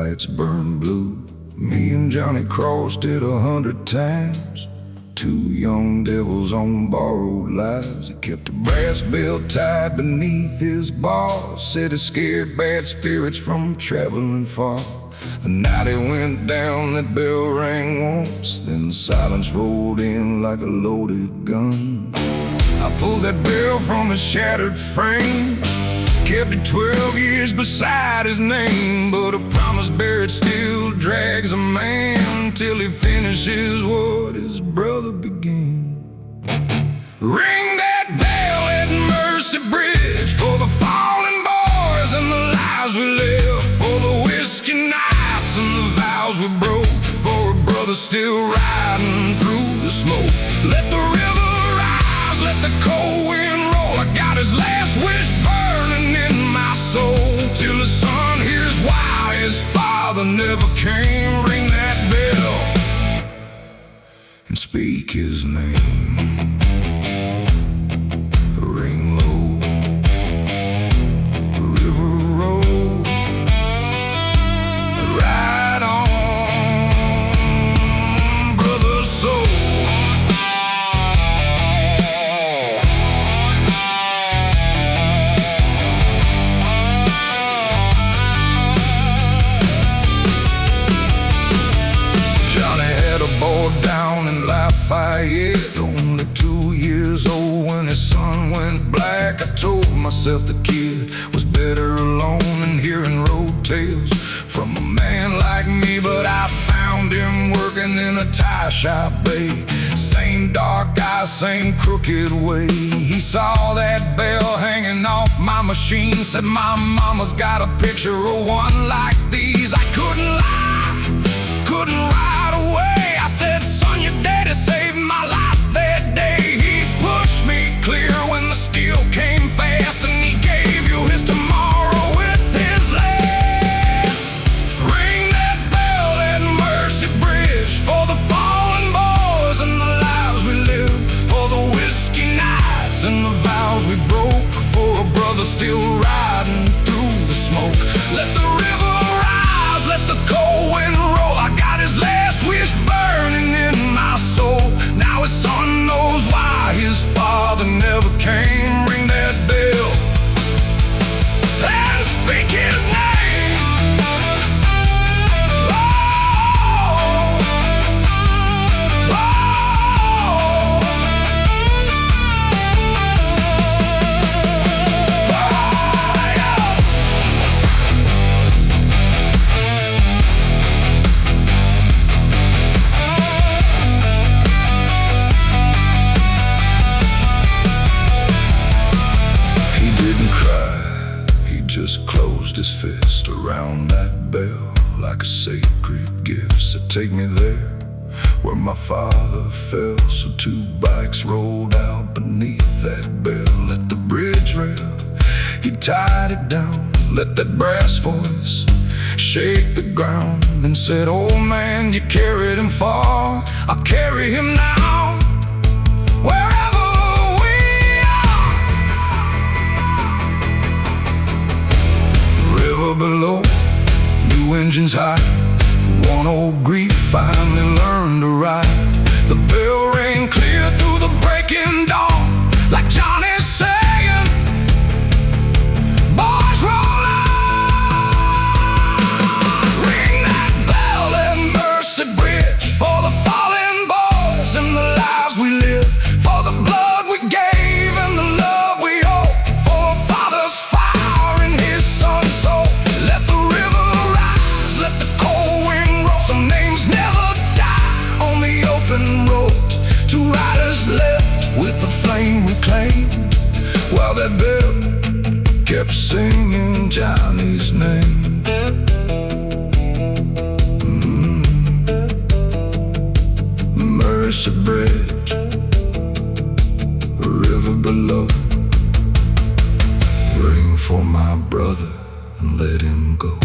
lights burn blue. Me and Johnny crossed it 100 times. Two young devils on borrowed lives. He kept a brass belt tied beneath his bars. Said it scared bad spirits from traveling far. The night it went down, that bell rang once. Then the silence rolled in like a loaded gun. I pulled that bell from his shattered frame. Kept it 12 years beside his name. But a promise buried still drags a man till he finishes what his brother began. Ring that bell at Mercy Bridge for the fallen boys and the lives we live, for the whiskey nights and the vows we broke, for a brother still riding through the smoke. Let the river rise, let the cold wind roll. I got his last wish burning in my soul, till the son hears why his father never came. Ring that bell and speak his name. Ring low, river roll, ride on, brother soul. Down in Lafayette, only 2 years old when his son went black. I told myself the kid was better alone than hearing road tales from a man like me. But I found him working in a tie shop, babe. Same dark eyes, same crooked way. He saw that bell hanging off my machine, said my mama's got a picture of one like these. I couldn't lie, couldn't ride away. I said, son, your daddy saved my life that day. He pushed me clear when the steel came fast, and he gave you his tomorrow with his last. Ring that bell at Mercy Bridge for the fallen boys and the lives we live, for the whiskey nights and the vows we broke, for a brother still riding through the smoke. Let the river rise, let the cold wind roll. I got his last wish burning in my soul. Now his son knows why his father never came. Ring that bell and speak his name. Oh, oh, just closed his fist around that bell like a sacred gift. Said, take me there where my father fell. So 2 bikes rolled out beneath that bell. At the bridge rail, he tied it down. Let that brass voice shake the ground, then said, oh man, you carried him far, I'll carry him now. Wherever we are, river below, new engines high. One old grief finally learned to ride. The bell rang clear through the breaking dawn, like Johnny's saying, boys roll on. Ring that bell at Mercy Bridge for the fallen boys and the lives we live, for the blood we gave and the love we owe, for a father's fire in his son's soul. Let the river rise, let the cold wind roll. Some names never die on the open road. 2 riders left with the flame reclaimed, while that bell kept singing Johnny's name. Mercy Bridge, river below, ring for my brother and let him go.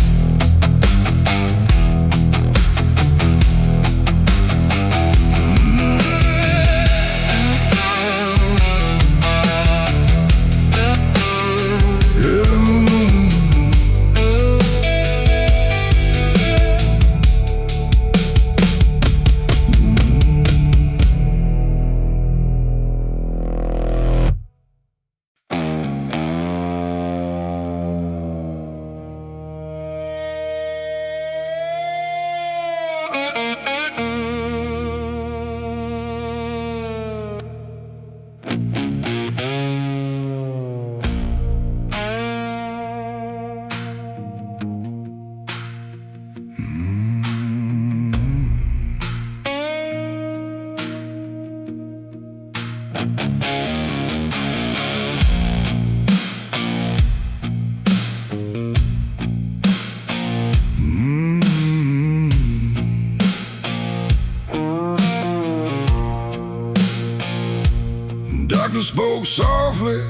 doctor spoke softly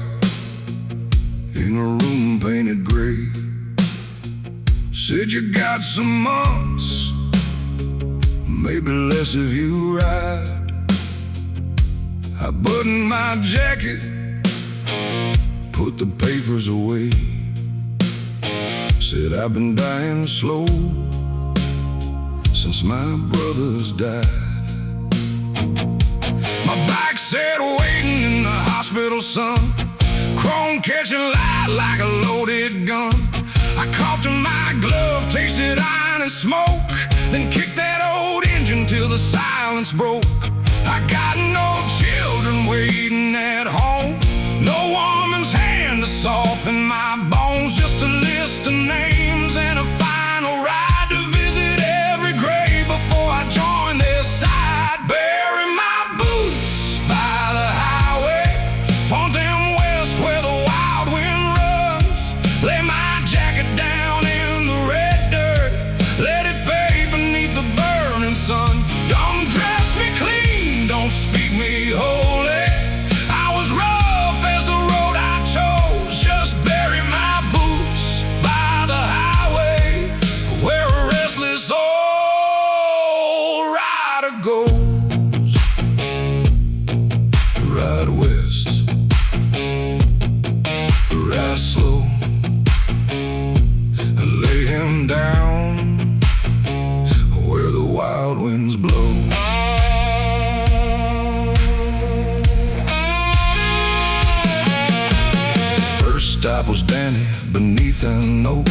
in a room painted gray. Said you got some months, maybe less if you ride. I buttoned my jacket, put the papers away. Said I've been dying slow since my brothers died. My bike sat waiting in the hospital sun, chrome catching light like a loaded gun. I coughed in my glove, tasted iron and smoke, then kicked that old engine till the silence broke. I got no children waiting at home, no woman's hand to soften my bones, just a list of names and a final ride to visit every grave before I join their side. Bury my boots by the highway, point them west where the wild wind runs. Lay my jacket down in the red dirt, let it fade beneath the burning sun. Don't dress me clean, don't speak me holy. I was rough as the road I chose. Just bury my boots by the highway where a restless old rider goes. Ride west, ride slow, lay him down where the wild winds blow. Stop was Danny beneath an oak,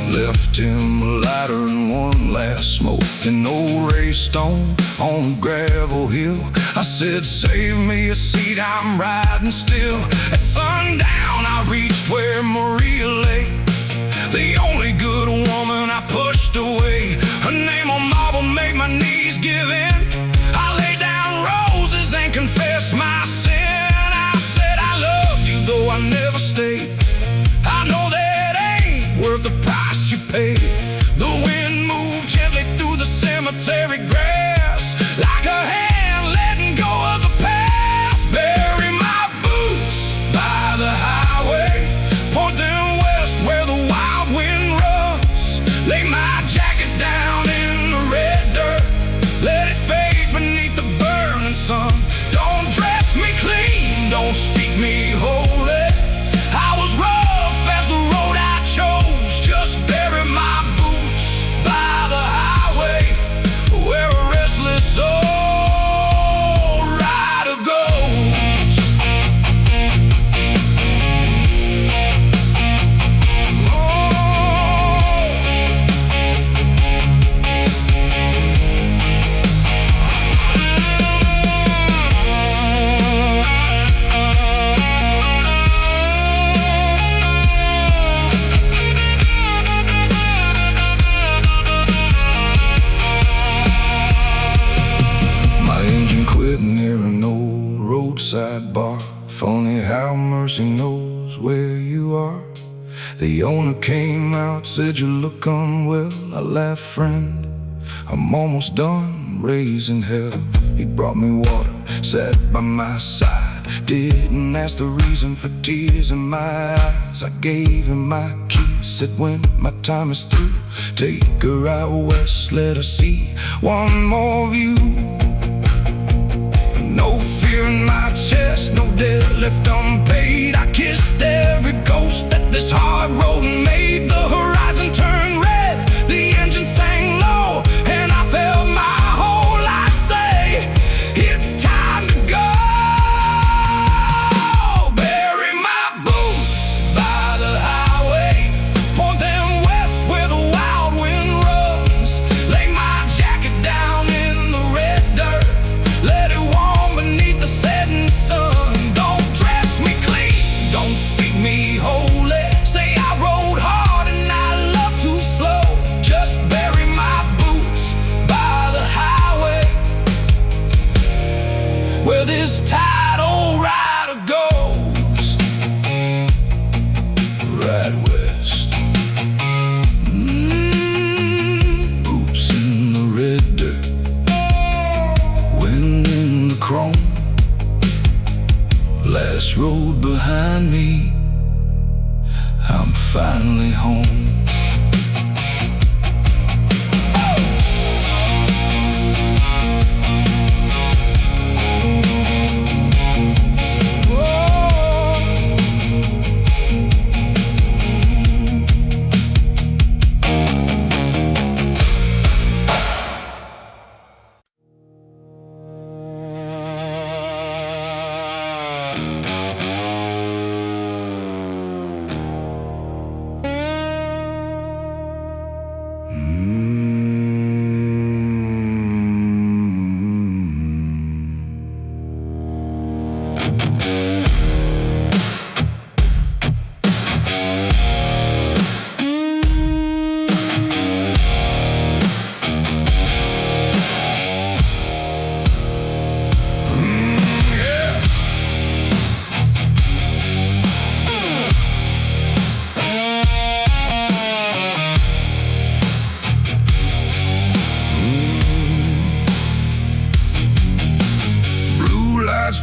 left him a lighter and one last smoke. An old Ray Stone on a gravel hill, I said save me a seat, I'm riding still. At sundown I reached where Maria lay, the only good woman I pushed away. Her name on marble made my knees give in. I laid down roses and confessed my sin. I said I loved you though I never stayed. I know that ain't worth the price you pay. The wind moved gently through the cemetery grass, like a hand letting go of the past. Bury my boots by the highway, point them west where the wild wind runs. Lay my jacket down in the red dirt, let it fade beneath the burning sun. Don't dress me clean, don't speak me holy. I was rough as the road I chose. Just bury my boots by the highway where a restless old rider goes. Near an old roadside bar, funny how mercy knows where you are. The owner came out, said you look unwell. I laughed, friend, I'm almost done raising hell. He brought me water, sat by my side, didn't ask the reason for tears in my eyes. I gave him my keys, said when my time is through, take her out west, let her see one more view. No fear in my chest, no debt left unpaid. I kissed every ghost that this hard road made. The horizon turned red, the engine sang low, and I felt my whole life say, it's time to go. Bury my boots by the highway, point them west where the wild wind runs. Lay my jacket down in the red dirt, let it warm beneath the setting sun. Don't dress me clean, don't speak me holy. Say I rode hard and I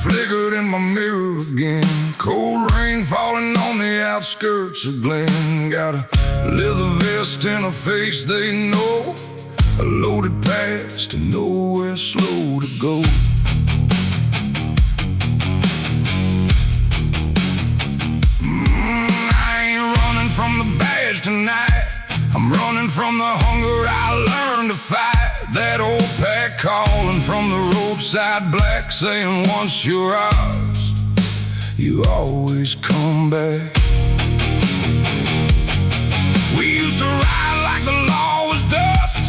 flickered in my mirror again. Cold rain falling on the outskirts of Glen. Got a leather vest and a face they know, a loaded past and nowhere slow to go. I ain't running from the badge tonight. I'm running from the hunger I learned to fight. That old pack calling from the roadside black, saying once you're ours, you always come back. We used to ride like the law was dust,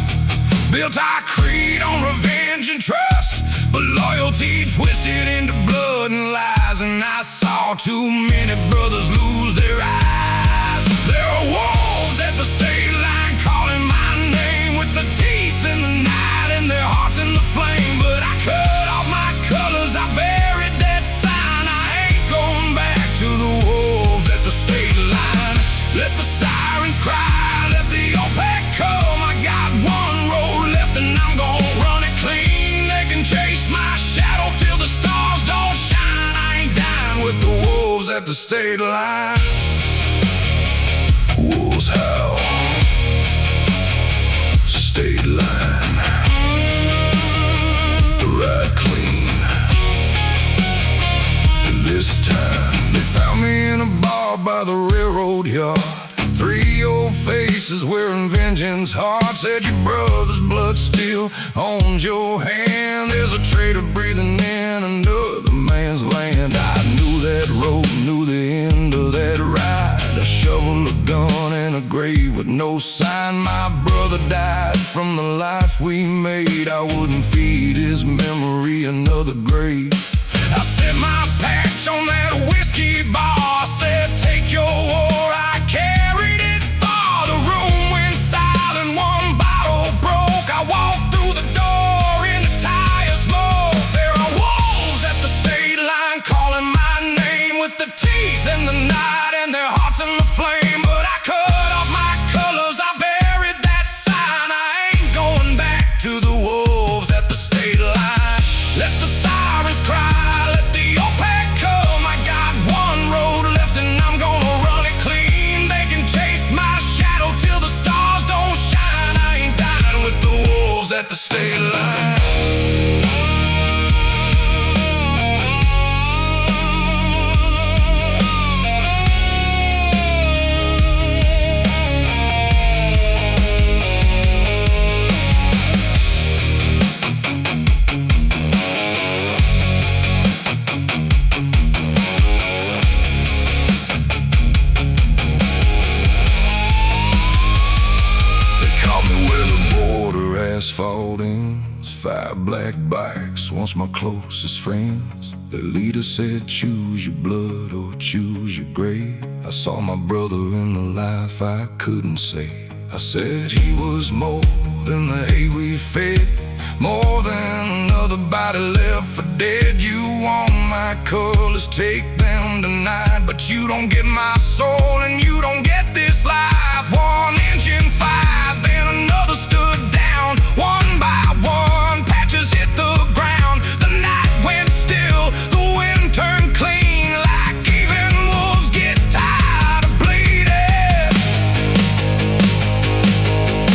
built our creed on revenge and trust, but loyalty twisted into blood and lies, and I saw too many brothers lose their eyes. There are wolves at the state line calling my name, with the teeth in the night and their hearts in the flame. But I cut off my colors, I buried that sign. I ain't going back to the wolves at the state line. Let the sirens cry, let the OPEC come. I got one road left and I'm gonna run it clean. They can chase my shadow till the stars don't shine. I ain't down with the wolves at the state line. Wolves howl, state line, ride clean. This time they found me in a bar by the railroad yard. 3 old faces wearing vengeance hard, said your brother's blood still owns your hand. There's a traitor breathing in another man's land. I knew that road, knew the end of that ride. A shovel, a gun, and a grave with no sign. My brother died from the life we made. I wouldn't feed his memory another grave. I set my patch on that whiskey bar. I said, take your war. I carried it far. The room went silent, one bottle broke. I walked through the door in the tire smoke. There are wolves at the state line calling my name, with the teeth in the night and their hearts in the flame. But I cut off my colors, I buried that sign. I ain't going back to the wolves at the state line. Let the sirens cry, let the OPEC come. I got one road left and I'm gonna run it clean. They can chase my shadow till the stars don't shine. I ain't dying with the wolves at the state line. Asphalt ends, 5 black bikes, once my closest friends. The leader said, choose your blood or choose your grave. I saw my brother in the life I couldn't save. I said he was more than the hay we fed, more than another body left for dead. You want my colors, take them tonight, but you don't get my soul and you don't get this life. One engine fired, then another stood down. One by one, patches hit the ground. The night went still, the wind turned clean, like even wolves get tired of bleeding.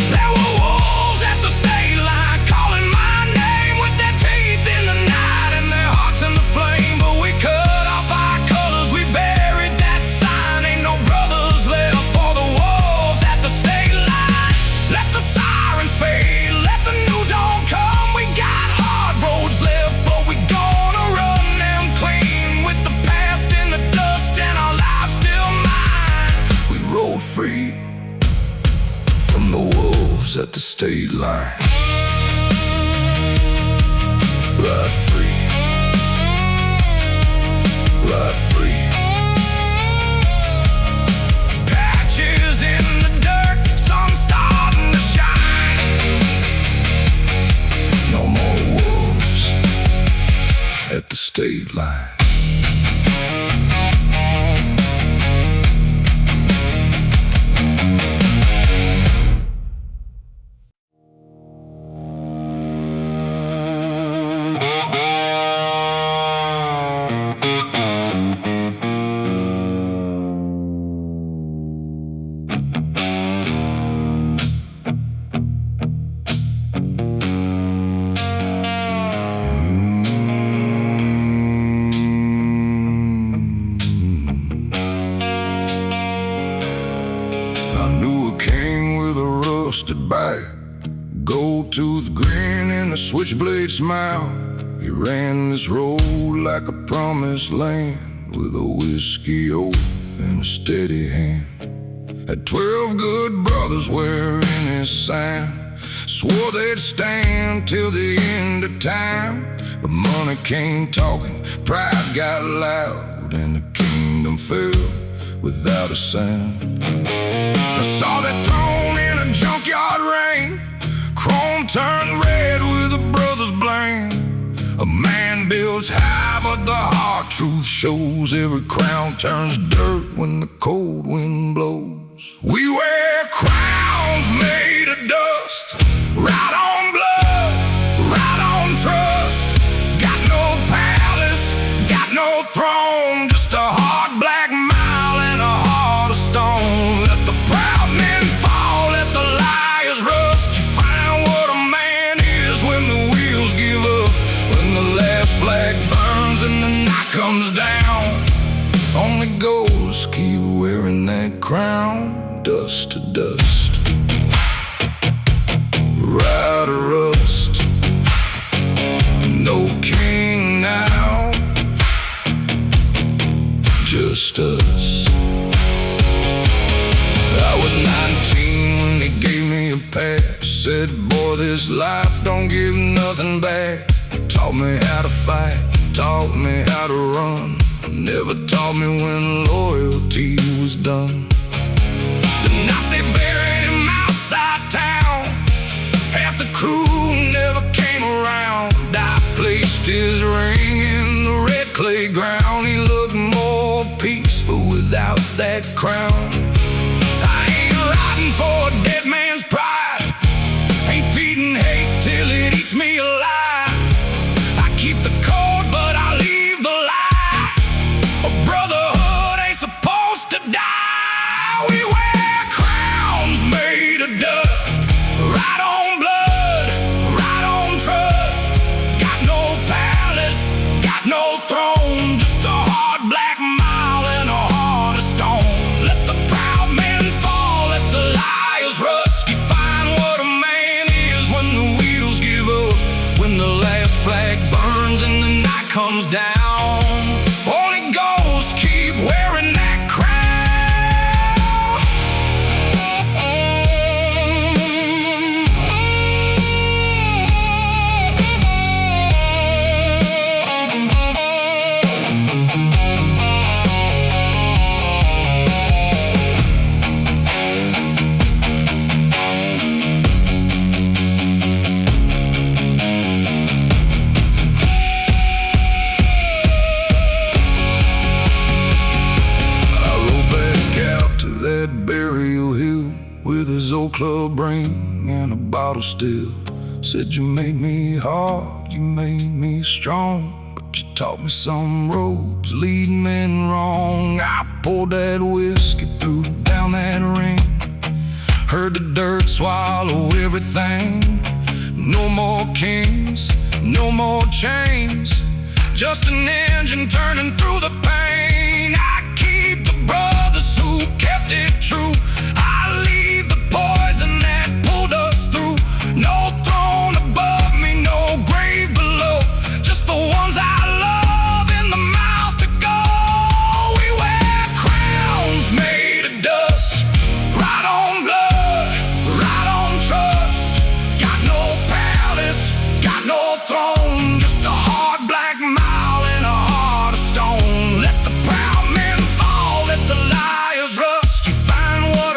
There were wolves at the state line calling my name, with their teeth in the night and their hearts in the flame. But we cut off our colors, we buried that sign. Ain't no brothers left for the wolves at the state line. Let the sirens fade, let the new dawn come. We got hard roads left, but we gonna run them clean, with the past in the dust and our lives still mine. We rode free from the wolves at the state line. Ride free, ride free. Patches in the dirt, sun starting to shine. No more wolves at the state line. gold-toothed grin and a switchblade smile. He ran this road like a promised land, with a whiskey oath and a steady hand. Had 12 good brothers wearing his sign, swore they'd stand till the end of time. But money came talking, pride got loud, and the kingdom fell without a sound. I saw that throne in a junkyard rain, chrome turned red with a brother's blame. A man builds high, but the hard truth shows every crown turns dirt when the cold wind blows. We wear crowns made of dust, right on blood, right on trust. Got no palace, got no throne, just a hard black mile and a heart of stone. Let the proud men fall, let the liars rust. You find what a man is when the wheels give up, when the last flag burns and the night comes down. Only ghosts keep wearing that crown, dust to dust, right or rust. No king now, just us. I was 19 when he gave me a pass. Said, boy, this life don't give nothing back. Taught me how to fight, taught me how to run, never taught me when loyalty was done. The night they buried him outside town, half the crew never came around. I placed his ring in the red clay ground. He looked more peaceful without that crown. I ain't riding for a dead man's pride, ain't feeding hate till it eats me alive. I keep the code, but I leave the lie. A brotherhood ain't supposed to die. We wear crowns made of dust, right on blood, right on trust. Got no palace, got no throne, just a hard black mile and a heart of stone. Let the proud men fall, let the liars rust. You find what a man is when the wheels give up, when the last flag burns and the night comes down. Only ghosts keep wearing that crown. Burial hill with his old club ring and a bottle still. Said, you made me hard, you made me strong, but you taught me some roads lead men wrong. I poured that whiskey, threw down that ring, heard the dirt swallow everything. No more kings, no more chains, just an engine turning through the pain. I keep the brothers who kept it true. I leave the poison that pulled us through. No throne above me, no grave below, just the ones I love and the miles to go. We wear crowns made of dust, right on blood, right on trust. Got no palace, got no throne, just a hard black mile and a heart of stone. Let the proud men fall, let the liars rust. You find what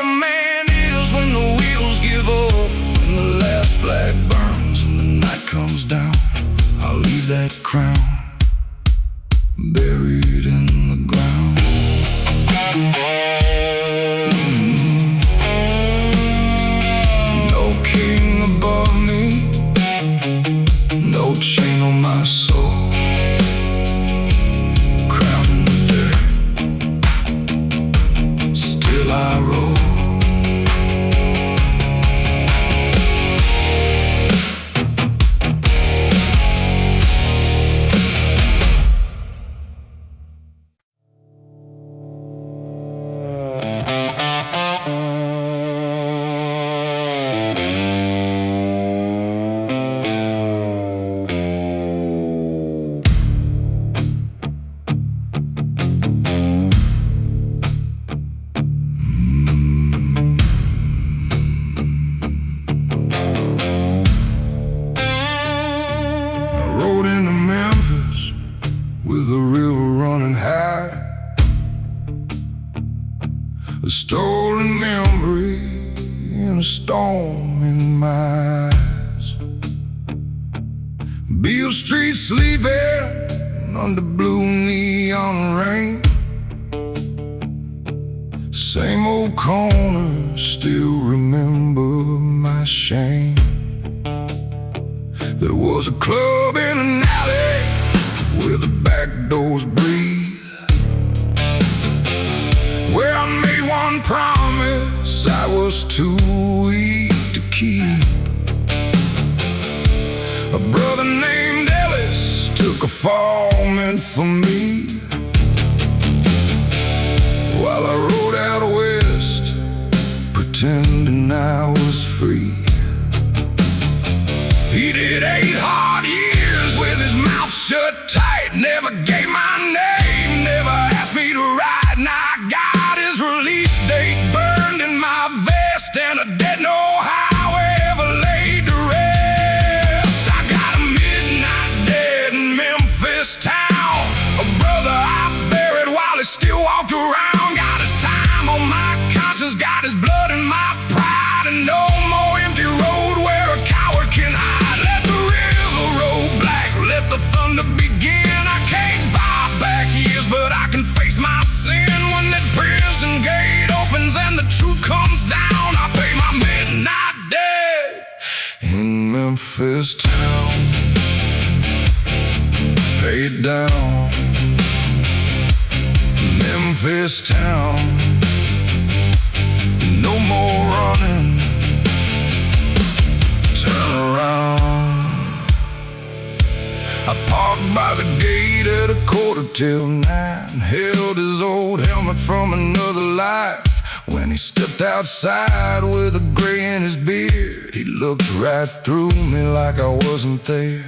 a stolen memory and a storm in my eyes. Beale Street sleeping under blue neon rain. Same old corner, still remember my shame. There was a club in an alley where the back doors breathe, where I made one promise I was too weak to keep. A brother named Ellis took a fall meant for me, while I rode out west pretending I was free. He did 8 hard years with his mouth shut tight, never gave my name, never asked me to ride. Now I got his release date burned in my vest, and I didn't know how I ever laid to rest. I got a midnight dead in Memphis town, a brother I buried while he still walked around. Got his time on my conscience, got his blood in my pride, and no more empty road where a coward can hide. Let the thunder begin. I can't buy back years, but I can face my sin. When that prison gate opens and the truth comes down, I pay my midnight debt in Memphis town. Pay it down, Memphis town. No more running, turn around. I parked by the gate at 9:15, held his old helmet from another life. When he stepped outside with a gray in his beard, he looked right through me like I wasn't there.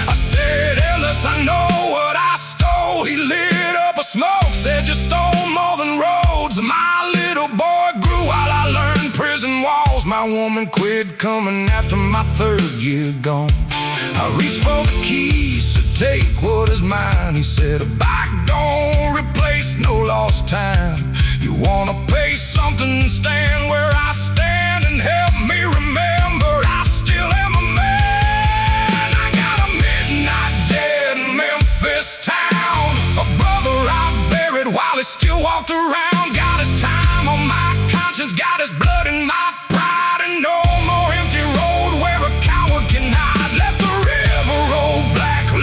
I said, Ellis, I know what I stole. He lit up a smoke, said you stole more than roads. My little boy grew while I learned prison walls. My woman quit coming after my 3rd year gone. I reached for the keys to take what is mine. He said, a bike don't replace no lost time. You wanna pay something, stand where I stand, and help me remember I still am a man. I got a midnight dead in Memphis town, a brother I buried while he still walked around. Got his time on my conscience, got his blood in my pride, and no more empty road where a coward can hide.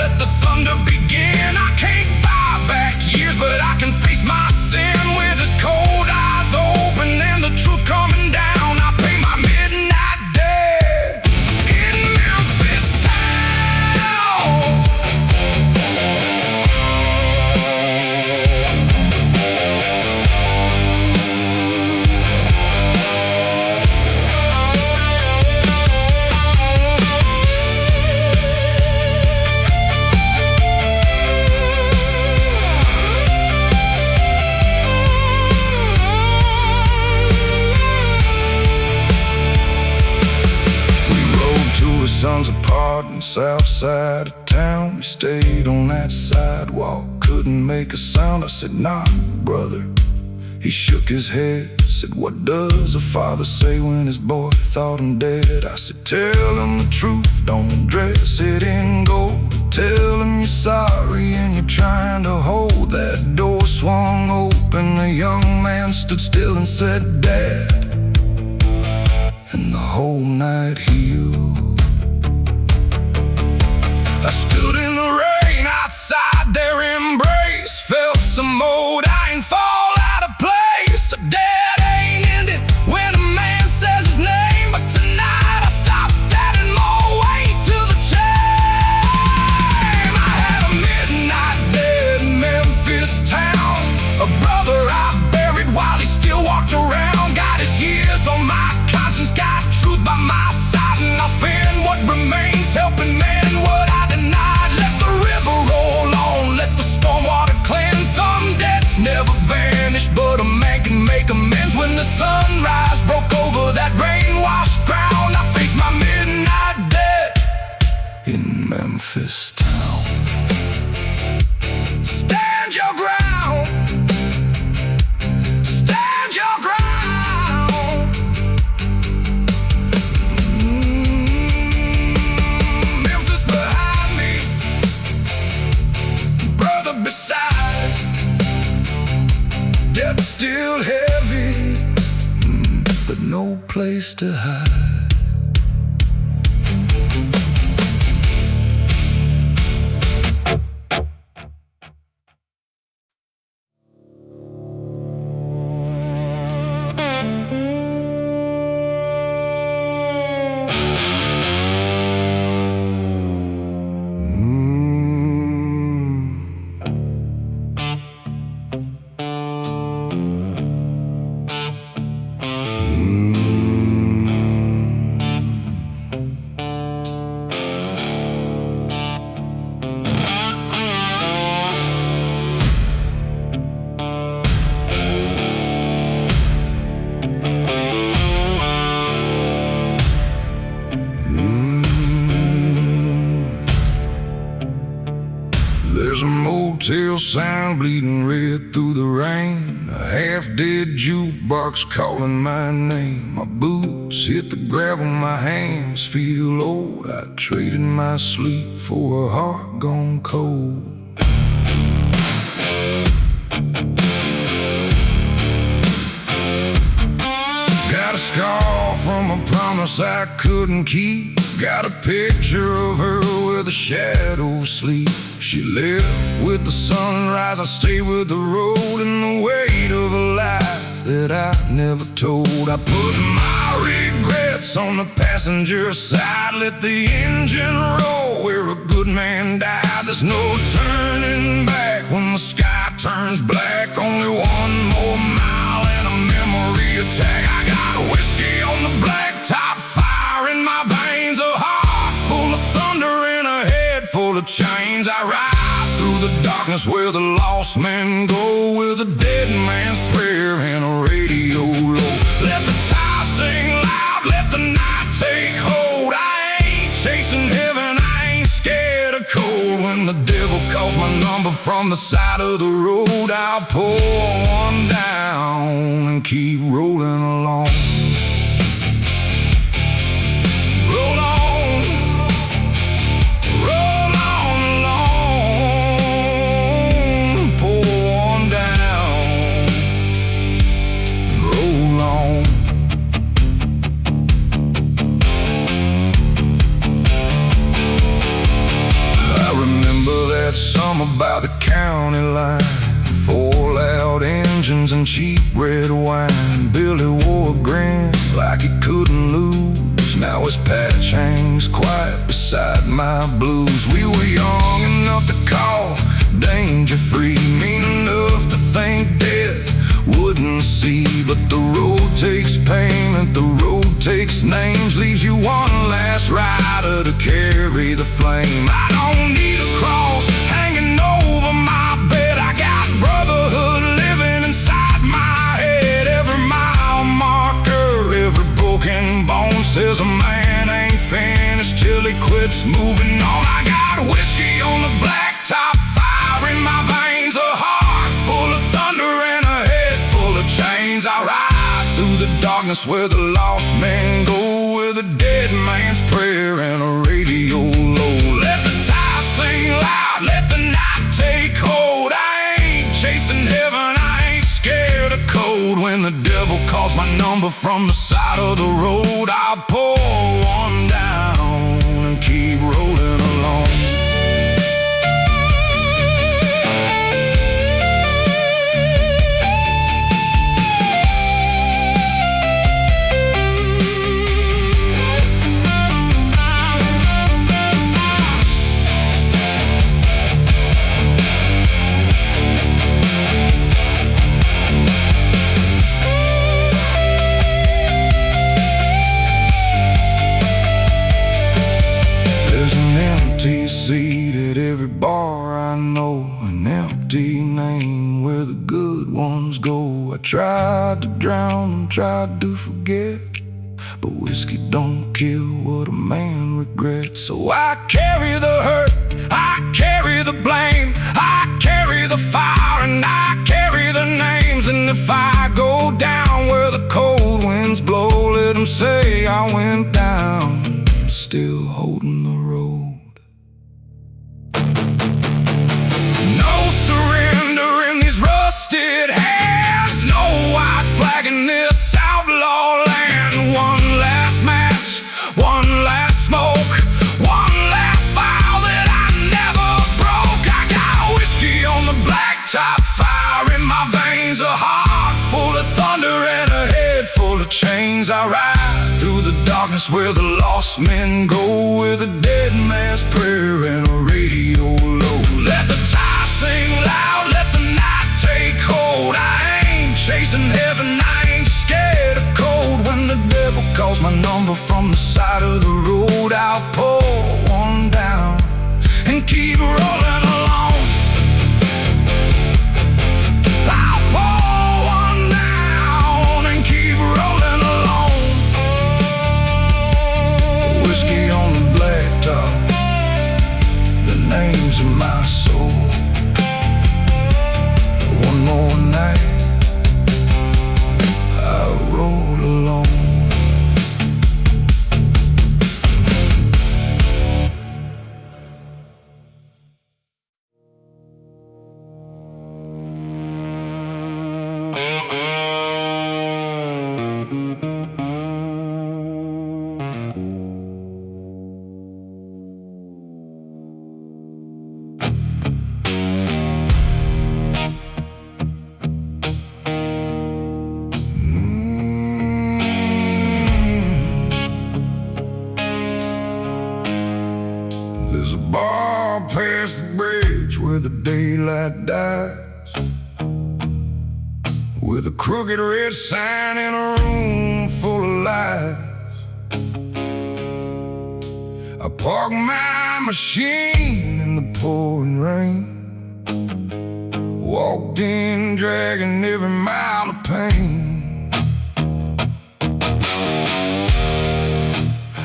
Let the thunder begin. I can't buy back years, but I can face my sin. With his cold eyes open and the truth coming down, I pay my midnight debt in Memphis town. Sons apart in the south side of town. We stayed on that sidewalk, couldn't make a sound. I said, nah, brother. He shook his head, said, what does a father say when his boy thought him dead? I said, tell him the truth, don't dress it in gold. Tell him you're sorry and you're trying to hold. That door swung open, the young man stood still and said, Dad. And the whole night healed. I stood in the rain outside their embrace, felt some old iron fall out of place. A dead ain't ended when a man says his name, but tonight I stopped adding more weight to the chain. I had a midnight dead in Memphis town, a brother I buried while he still walked around. Got his years on my conscience, got truth by my side, and I'll spend what remains helping men what I denied. Let the river roll on, let the stormwater cleanse. Some debts never vanish, but a man can make amends. When the sunrise broke over that rain-washed ground, I faced my midnight debt in Memphis town. Stand your ground, stand no place to hide. There's a motel sign bleeding red through the rain, a half-dead jukebox calling my name. My boots hit the gravel, my hands feel old. I traded my sleep for a heart gone cold. Got a scar from a promise I couldn't keep. Got a picture of her where the shadows sleep. She left with the sunrise, I stay with the road, and the weight of a life that I never told. I put my regrets on the passenger side, let the engine roll where a good man died. There's no turning back when the sky turns black. Only one more mile and a memory attack. I got whiskey on the blacktop, fire in my veins, a heart full of thunder and a head full of chains. I ride through the darkness where the lost men go, with a dead man's prayer and a radio low. Let the tide sing loud, let the night take hold. I ain't chasing heaven, I ain't scared of cold. When the devil calls my number from the side of the road, I'll pour one down and keep rolling along. Summer by the county line, 4 loud engines and cheap red wine. Billy wore a grin like he couldn't lose. Now his patch hangs quiet beside my blues. We were young enough to call danger free, mean enough to think death wouldn't see. But the road takes payment, the road takes names, leaves you one last rider to carry the flame. I don't need a cross hanging over my bed, I got brotherhood living inside my head. Every mile marker, every broken bone says a man ain't finished till he quits moving on. I got whiskey on the blacktop, fire in my veins, a heart full of thunder and a head full of chains. I ride through the darkness where the lost men go, with a dead man's prayer and a radio low. Let the tide sing loud, let the night take hold. I ain't chasing heaven, I ain't scared of cold. When the devil calls my number from the side of the road, I'll pour one down and keep rolling along. Seat at every bar I know, an empty name where the good ones go. I tried to drown and tried to forget, but whiskey don't kill what a man regrets. So I carry the hurt, I carry the blame, I carry the fire and I carry the names. And if I go down where the cold winds blow, let them say I went down, still holding the road. No surrender in these rusted hands, no white flag in this outlaw land. darkness where the lost men go, with a dead man's prayer and a radio low. Let the tide sing loud, let the night take hold. I ain't chasing heaven, I ain't scared of cold. When the devil calls my number from the side of the road, I'll pour one down and keep rolling along. I'll pour one down and keep rolling along. Whiskey on the blacktop, the names of my soul. One more night, I roll along. There's a bar past the bridge where the daylight dies, with a crooked red sign in a room full of lies. I park my machine in the pouring rain, walked in dragging every mile of pain.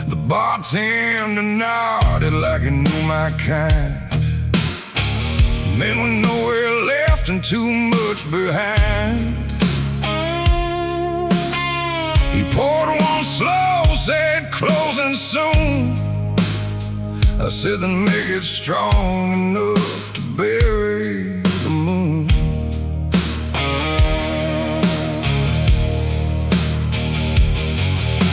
The bartender nodded like he knew my kind. Men with nowhere left and too much behind. He poured one slow, said closing soon. I said then make it strong enough to bury the moon.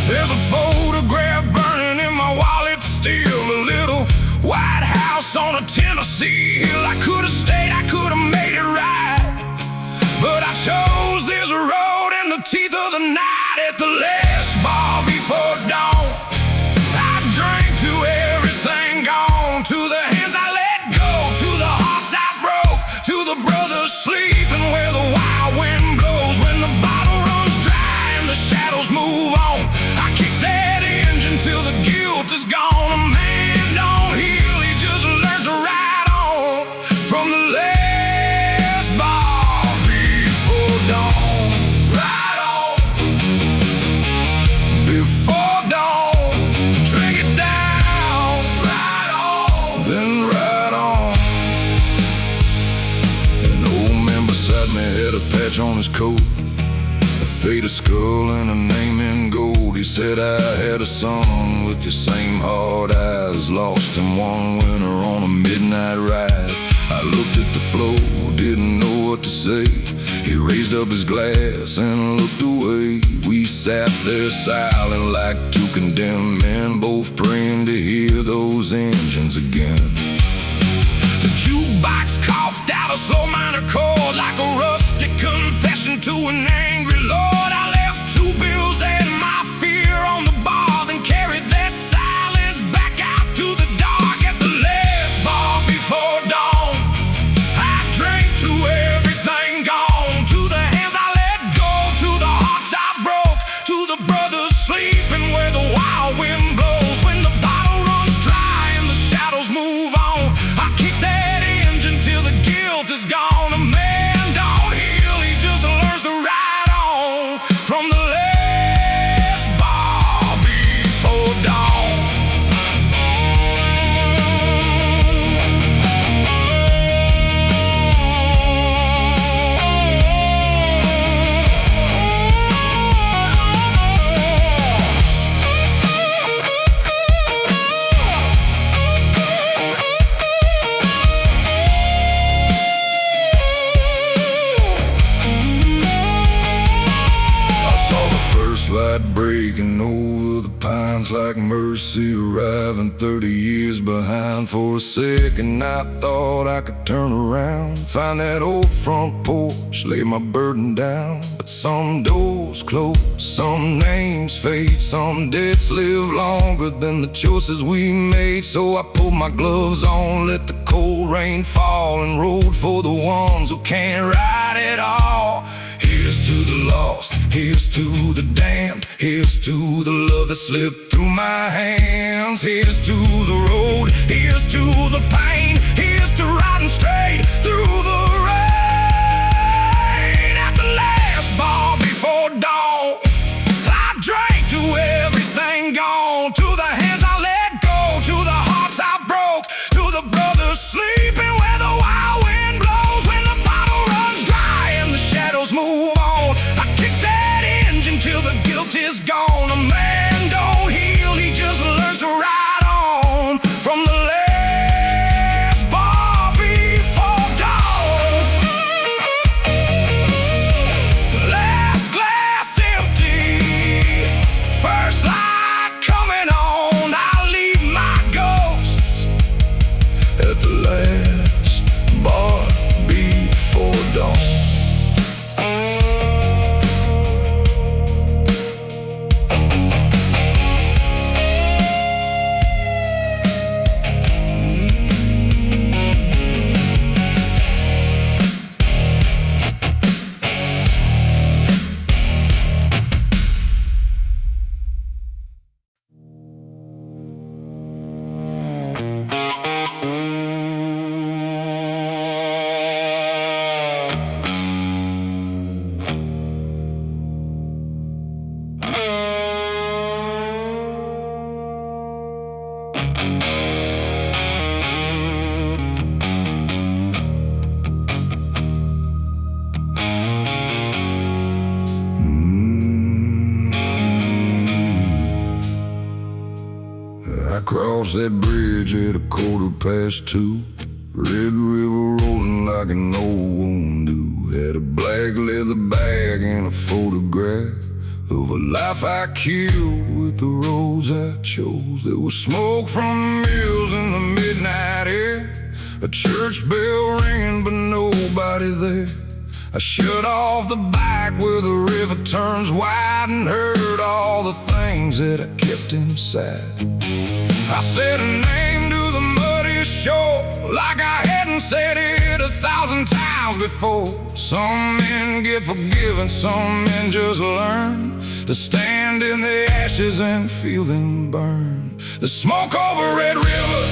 There's a photograph burning in my wallet still, a little white house on a Tennessee hill. I could have stayed, I could have made it right, but I chose this road in the teeth of the night. At the last bar before dawn, I drank to everything gone, to the hands I let go, to the hearts I broke, to the brothers sleeping where the wild wind blows. When the bottle runs dry and the shadows move on, I kick that engine till the guilt is gone. A man don't heal, he just learns to ride on. From the last bar before dawn, ride on. Before dawn, drink it down, ride on, then ride on. An old man beside me had a patch on his coat, a faded skull and a name in gold. He said I had a son with your same hard eyes, lost in one winter on a midnight ride. I looked at the floor, didn't know what to say. He raised up his glass and looked away. We sat there silent like two condemned men, both praying to hear those engines again. The jukebox coughed out a slow minor chord, like a rustic confession to an angry lord. I left 2 bills and my fear on the bar, then carried that silence back out to the dark. At the last bar before dawn, I drank to everything gone, to the hands I let go, to the hearts I broke, to the brothers sleeping where the wild wind blows. When the bottle runs dry and the shadows move on, I kick that engine till the guilt is gone. A man don't heal, he just learns to ride on. From the last bar before dawn. Light breaking over the pines like mercy, arriving 30 years behind. For a second I thought I could turn around, find that old front porch, lay my burden down. But some doors close, some names fade, some debts live longer than the choices we made. So I pulled my gloves on, let the cold rain fall, and rode for the ones who can't ride it all. Here's to the lost, here's to the damned, here's to the love that slipped through my hands. Here's to the road, here's to the pain, here's to riding straight through the rain. At the last bar before dawn, I drank to everything gone, to the hands I let go, to the hearts I broke, to the brothers sleeping where the wild wind blows. When the bottle runs dry and the shadows move on, I kick that engine till the guilt is gone. A man don't heal, he just learns to ride on from the last bar before dawn. Last glass empty, first light coming on. I leave my ghosts at the last bar before dawn. I crossed that bridge at 2:15. Red River rolling like an old woman do. Had a black leather bag and a photograph of a life I killed with the roads I chose. There was smoke from mills in the midnight air, a church bell ringing but nobody there. I shut off the bike where the river turns wide and heard all the things that I kept inside. I said a name to the muddy shore like I hadn't said it 1,000 times before. Some men get forgiven, some men just learn to stand in the ashes and feel them burn. The smoke over Red River,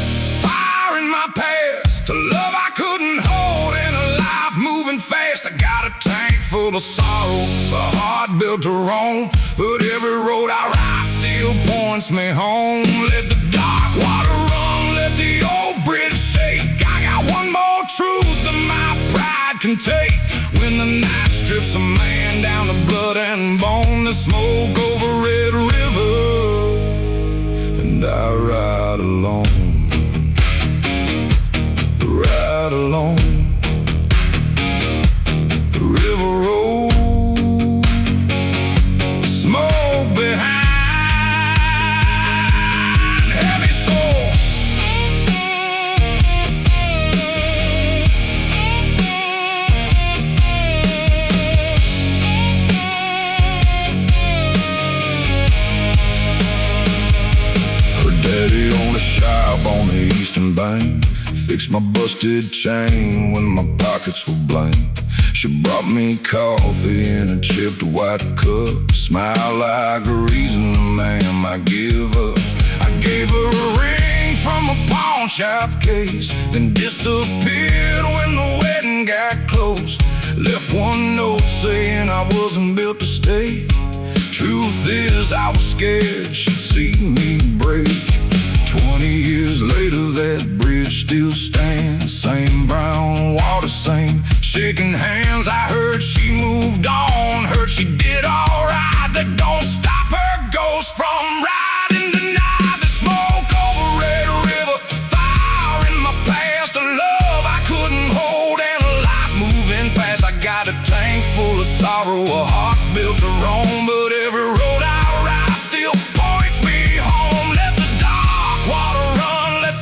fire in my past, a love I couldn't hold and a life moving fast. I got a tank full of sorrow, a heart built to roam, but every road I ride still points me home. Let the dark water run, let the old bridge shake. I got one more truth that my pride can take. When the night strips a man down to blood and bone, the smoke over Red River, and I ride alone, ride alone. River road, smoke behind, heavy soul. Her daddy owned a shop on the eastern bank, fixed my busted chain when my pockets were blank. She brought me coffee in a chipped white cup, smile like a reason, ma'am, I give up. I gave her a ring from a pawn shop case, then disappeared when the wedding got close. Left one note saying I wasn't built to stay. Truth is I was scared she'd see me break. 20 years later that bridge still stands, same brown water, same shaking hands. I heard she moved on, heard she did alright. That don't stop her ghost from riding tonight. The smoke over Red River, fire in my past, a love I couldn't hold and a life moving fast. I got a tank full of sorrow, a heart built to roam, but every road I ride still points me home. Let the dark water run, let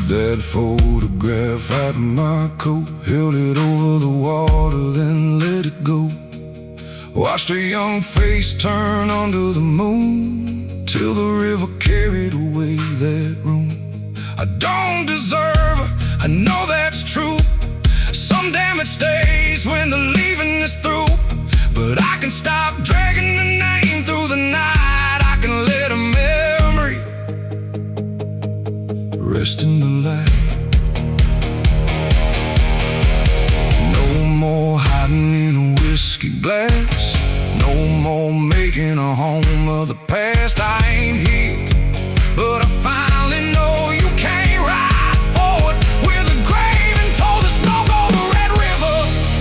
that photograph out of my coat, held it over the water, then let it go. Watched a young face turn under the moon, till the river carried away that room. I don't deserve her, I know that's true. Some damage stays when the leaving is through. But I can stop dragging the name through the night. I can let a memory rest in the light. No more hiding in a whiskey glass, no more making a home of the past. I ain't here, but I finally know you can't ride forward with a grave and told the smoke over the Red River,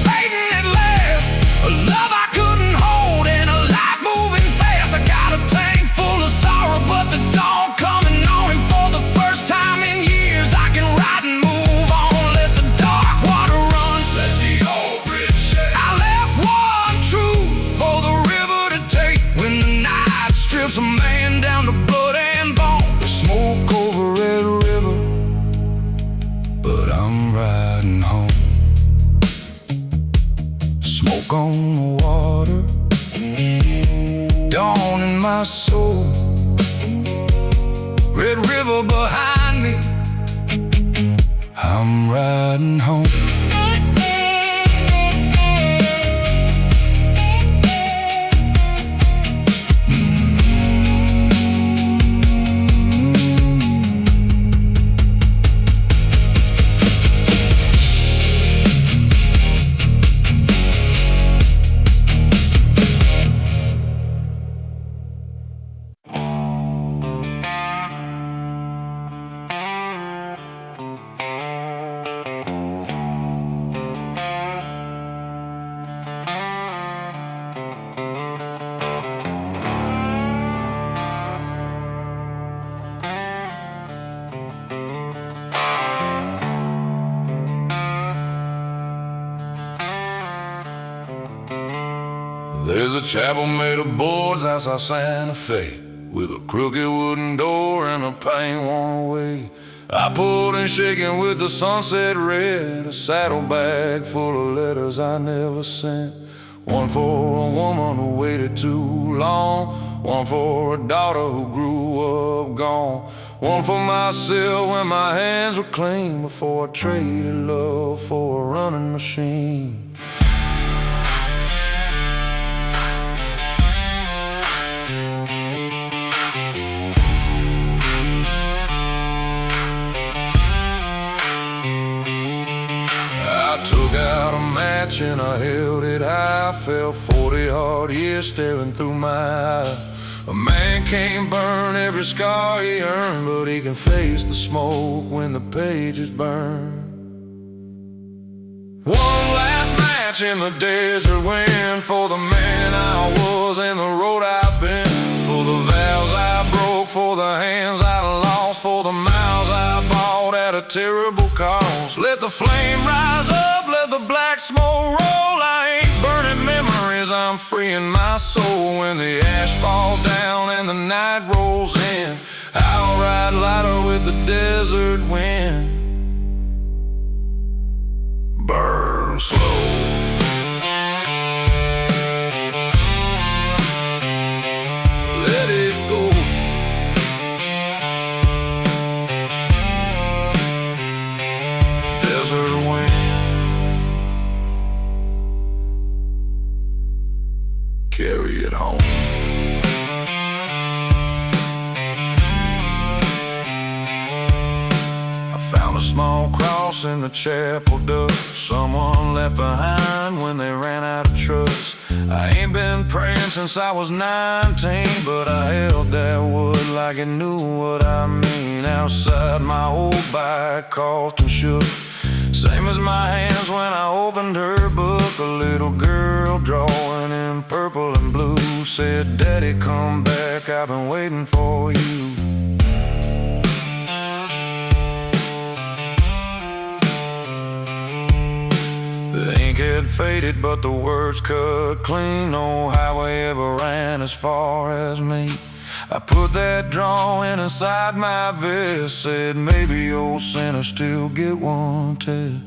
fading at last. A love I couldn't hold and a life moving fast. I got a tank full of sorrow, but the dawn coming on, and for the first time in years I can ride and move on. Let the dark water run, let the old bridge shake. I left one truth for the river to take. When the night strips a man down to blood and bone, the smoke over Red River, but I'm riding home. Smoke on the water, dawn in my soul, Red River behind me, I'm riding home. There's a chapel made of boards outside Santa Fe, with a crooked wooden door and a paint worn away. I pulled and shaking with the sunset red, a saddlebag full of letters I never sent. One for a woman who waited too long, one for a daughter who grew up gone, one for myself when my hands were clean, before I traded love for a running machine. Took out a match and I held it high, felt 40 hard years staring through my eyes. A man can't burn every scar he earned, but he can face the smoke when the pages burn. One last match in the desert wind, for the man I was and the road I've been, for the vows I broke, for the hands I lost, for the miles I bought at a terrible cost. Let the flame rise up, let the black smoke roll. I ain't burning memories, I'm freeing my soul. When the ash falls down and the night rolls in, I'll ride lighter with the desert wind. Burn slow. Let it go. Desert wind, carry it home. I found a small cross in the chapel dust, someone left behind when they ran out of trust. I ain't been praying since I was 19, but I held that wood like it knew what I mean. Outside my old bike coughed and shook, same as my hands when I opened her book. A little girl drawing in purple and blue said, "Daddy, come back, I've been waiting for you." The ink had faded, but the words cut clean. No highway ever ran as far as me. I put that drawing inside my vest, said maybe old sinner still get one test.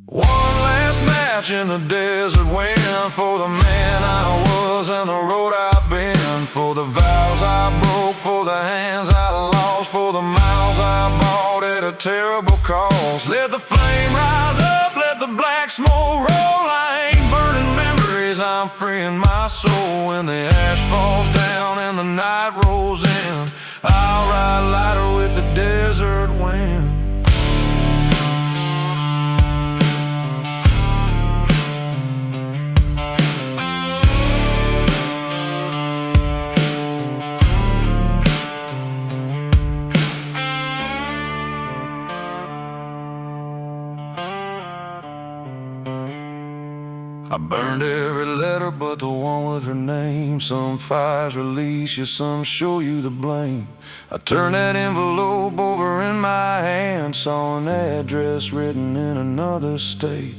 One last match in the desert wind, for the man I was and the road I've been, for the vows I broke, for the hands I lost, for the miles I bought at a terrible cost. Let the flame rise up, let the black smoke roll. I ain't burning memories, I'm freeing my soul. When the ash falls down and the night rolls in, I'll ride lighter with the desert wind. I burned every letter but the one with her name. Some fires release you, some show you the blame. I turned that envelope over in my hand, saw an address written in another state.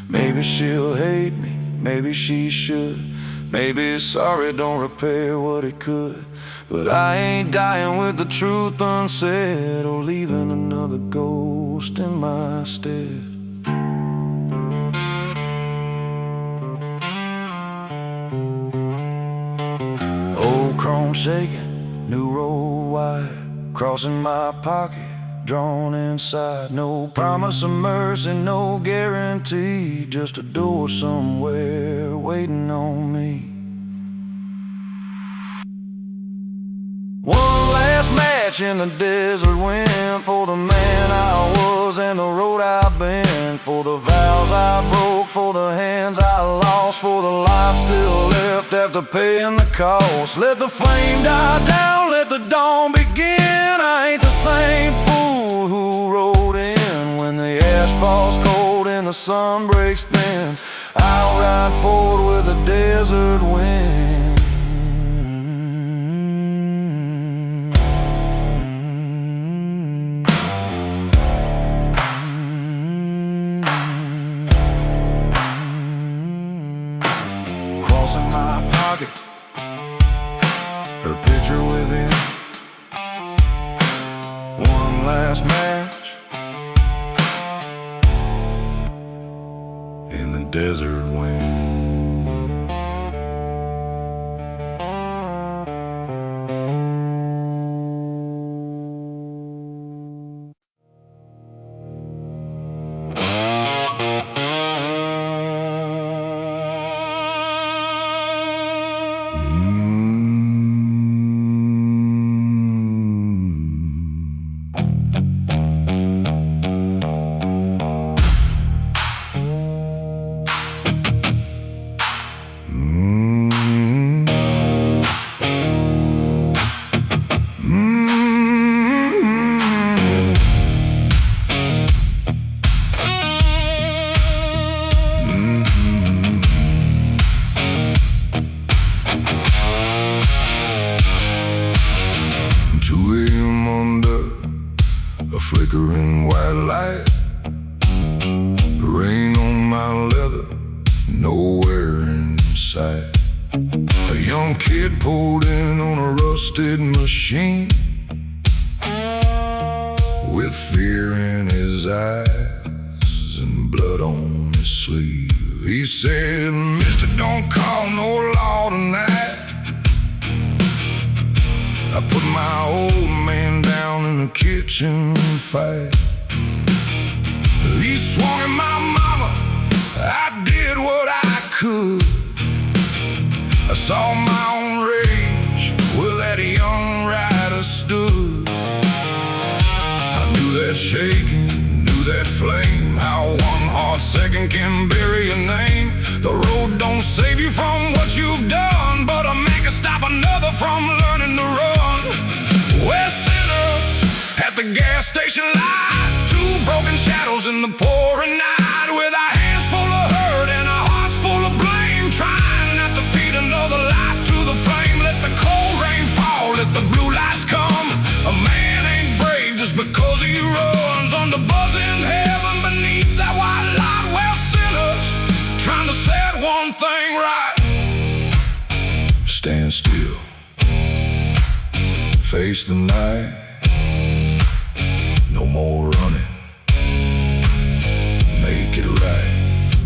Maybe she'll hate me, maybe she should. Maybe sorry don't repair what it could. But I ain't dying with the truth unsaid, or leaving another ghost in my stead. Old chrome shaking, new road wide, crossing my pocket, drawn inside. No promise of mercy, no guarantee, just a door somewhere waiting on me. One last match in the desert wind, for the man I was and the road I've been, for the vows I broke, for the hands I lost, for the life still left after paying the cost. Let the flame die down, let the dawn begin. I ain't the same fool who rode in when the ash falls cold and the sun breaks thin. I'll ride forward with the desert wind. In my pocket, her picture within. One last match in the desert wind. Flickering white light, rain on my leather, nowhere in sight. A young kid pulled in on a rusted machine, with fear in his eyes and blood on his sleeve. He said, "Mister, don't call no law tonight." I put my old man down in the kitchen fight. He swung at my mama, I did what I could. I saw my own rage where that young rider stood. I knew that shaking, knew that flame, how one hot second can bury your name. The road don't save you from what you've done, but a man can stop another from learning to run. We're sinners at the gas station light, two broken shadows in the pouring night, with our hands full of hurt and our hearts full of blame, trying not to feed another life to the flame. Let the cold rain fall, let the blue lights come. A man ain't brave just because he runs on the buzzing heaven beneath that white light. Well, sinners trying to set one thing right. Stand still. face the night. No more running, make it right.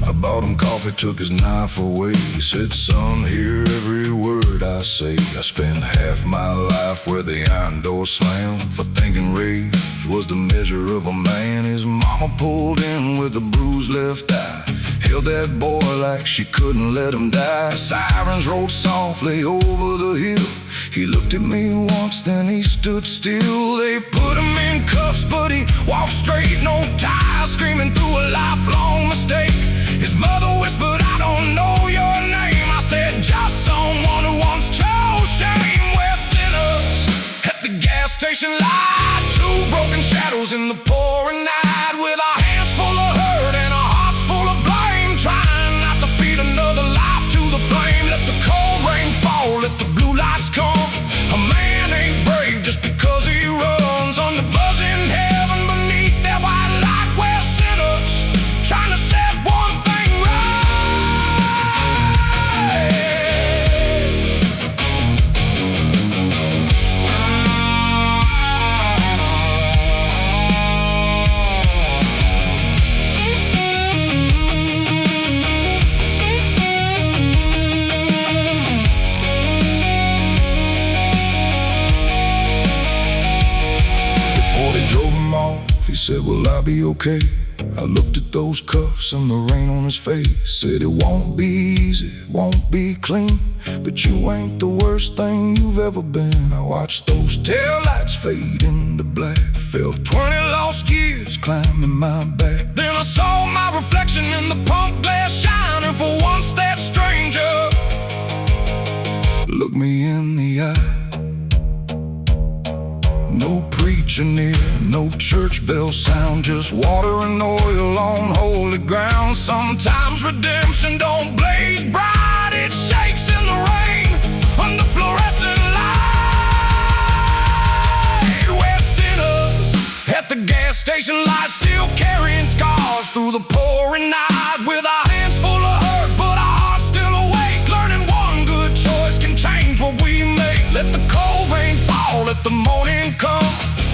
I bought him coffee, took his knife away. He said, son, hear every word I say. I spent half my life where the iron door slammed, for thinking rage was the measure of a man. His mama pulled in with a bruised left eye, held that boy like she couldn't let him die. Sirens rolled softly over the hill. He looked at me once, then he stood still. They put him in cuffs, but he walked straight, no ties, screaming through a lifelong mistake. His mother whispered, I don't know your name. I said, just someone who once chose shame. We're sinners at the gas station light, two broken shadows in the pouring night, with our hands full of hurt and our hearts full of blame, trying not to feed another life to the flame. Let the cold rain fall, let the blue lights come. A man ain't brave just because he runs on the buzzing heaven beneath that white light. We're sinners trying to set one thing right. Before they drove him off, he said, will I be okay? I looked at those cuffs and the rain on his face. Said it won't be easy, won't be clean, but you ain't the worst thing you've ever been. I watched those taillights fade into black, felt 20 lost years climbing my back. Then I saw my reflection in the pump glass shining. For once that stranger looked me in the eye. No preacher near, no church bell sound, just water and oil on holy ground. Sometimes redemption don't blaze bright, it shakes in the rain under fluorescent light. We're sinners at the gas station light, still carrying scars through the pouring night, with our hands full of hurt but our hearts still awake, learning one good choice can change what we make. Let the cold rain fall, let the morning come.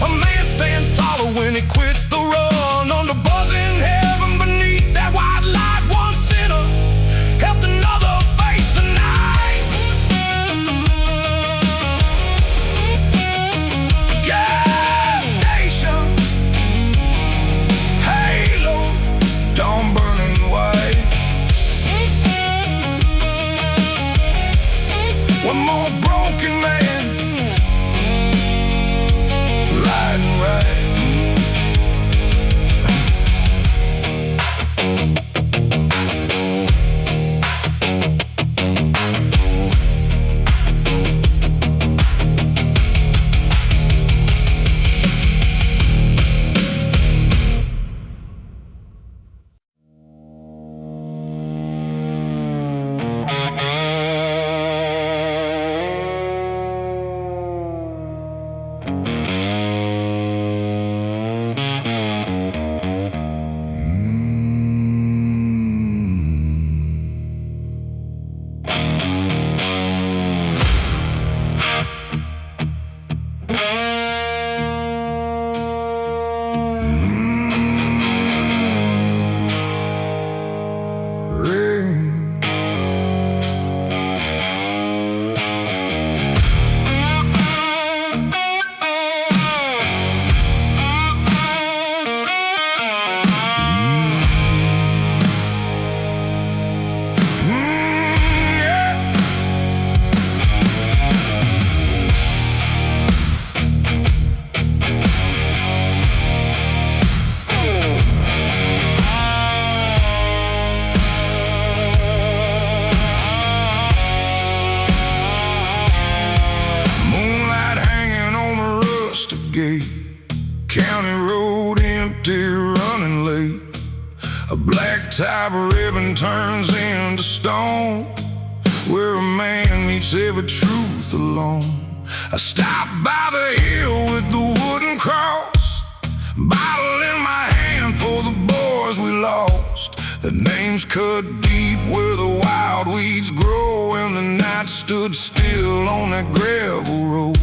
A man stands taller when he quits the run, on the buzzing heaven beneath that white light. One sinner helped another face the night. Gas station, halo, dawn burning white. One more broken man riding right. County road empty, running late. A blacktop ribbon turns into stone, where a man meets every truth alone. I stopped by the hill with the wooden cross, bottle in my hand for the boys we lost. The names cut deep where the wild weeds grow, and the night stood still on that gravel road.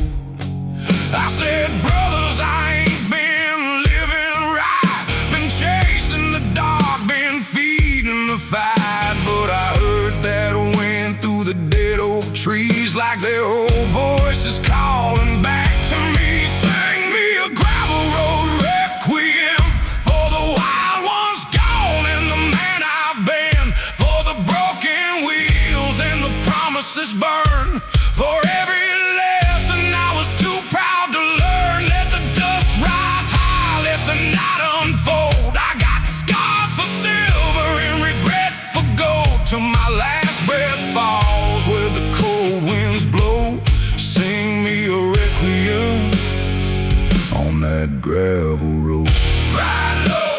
that gravel road. Ride low,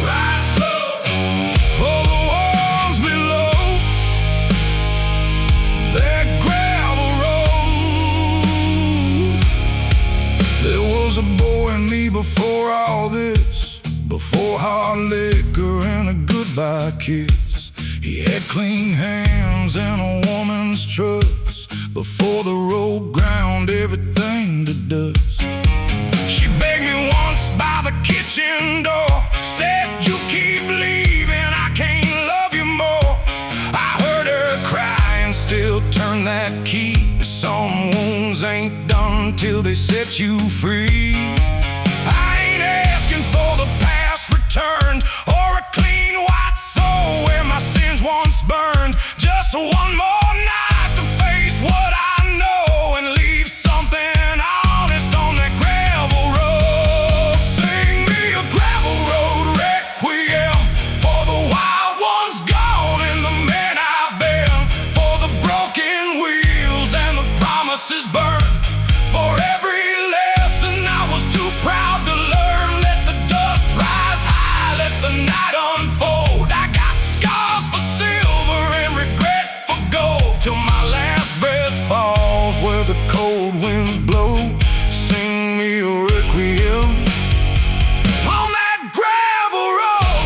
ride slow, for the walls below that gravel road. There was a boy in me before all this, before hard liquor and a goodbye kiss. He had clean hands and a woman's trust, before the road ground everything to dust. She begged me once by the kitchen door, said, "You keep leaving, I can't love you more." I heard her cry and still turn that key. Some wounds ain't done till they set you free. I ain't asking for the past returned, or a clean white soul where my sins once burned. Just one more night to face what I know and leave something honest on that gravel road. Sing me a gravel road requiem for the wild ones gone and the men I've been, for the broken wheels and the promises burned, for every lesson I was too proud to learn. Let the dust rise high, let the night unfold. I got scars for silver and regret for gold, till my last breath falls where the cold winds blow. Sing me a requiem on that gravel road.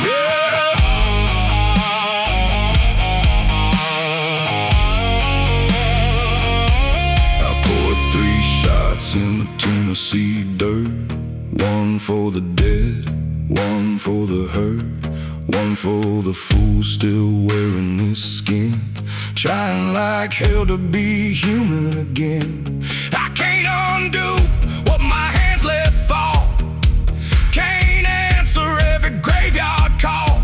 Yeah. I poured 3 shots in the Tennessee dirt, one for the dead, one for the hurt, one for the fool still wearing this skin, trying like hell to be human again. I can't undo what my hands let fall, can't answer every graveyard call,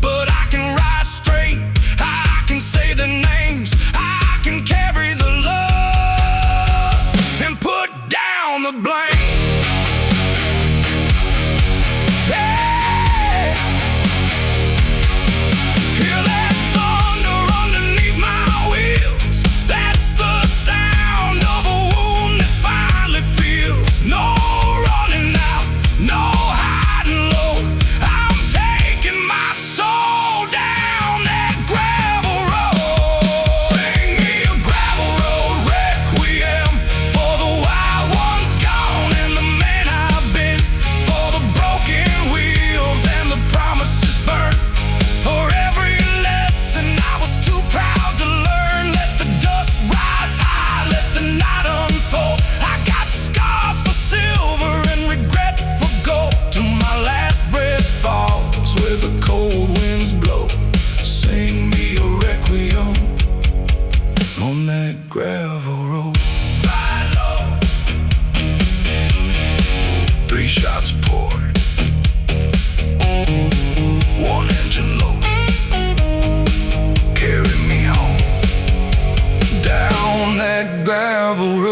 but I can ride straight, I can say the names, I can carry the love and put down the blame. Hear that thunder underneath my wheels, that's the sound of a wound that finally feels. No running out, no hiding low, I'm taking my soul down that gravel road. Sing me a gravel road requiem for the wild ones gone and the man I've been, for the broken wheels and the promises burnt, for every lesson I was too proud to learn. Let the dust rise high, let the night unfold. I got scars for silver and regret for gold, till my last breath falls where the cold winds blow. Sing me a requiem on that gravel road. Ride low, 3 shots poured, 1 engine low, carry me home down that gravel road.